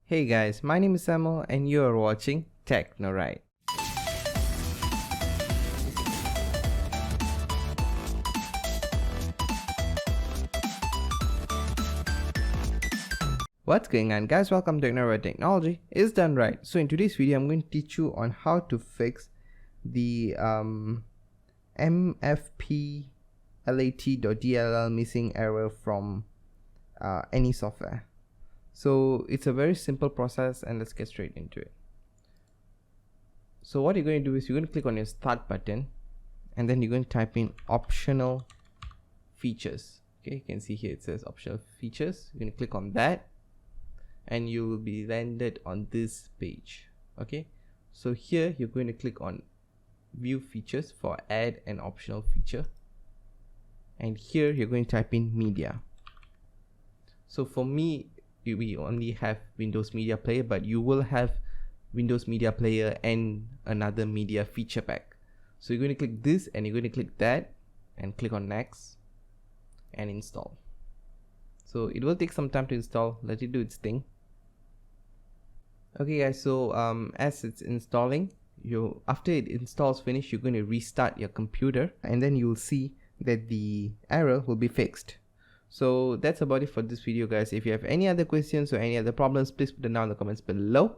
Hey guys, my name is Samuel and you are watching TechnoRight. What's going on guys, welcome to TechnoRight Technology. It's done right. So in today's video I'm going to teach you on how to fix the MFPlat.dll missing error from any software. So it's a very simple process and let's get straight into it. So what you're going to do is you're going to click on your start button and then you're going to type in optional features. Okay, you can see here it says optional features. You're going to click on that and you will be landed on this page. Okay, so here you're going to click on view features for add an optional feature, and here you're going to type in media. So for me, we only have Windows Media Player, but you will have Windows Media Player and another media feature pack. So you're going to click this and you're going to click that and click on next and install. So it will take some time to install, let it do its thing. Okay guys, so as it's installing, after it installs finish, you're going to restart your computer and then you'll see that the error will be fixed. So that's about it for this video guys. If you have any other questions or any other problems, please put them down in the comments below.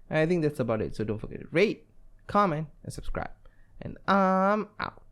And I think that's about it. So don't forget to rate, comment and subscribe. And I'm out.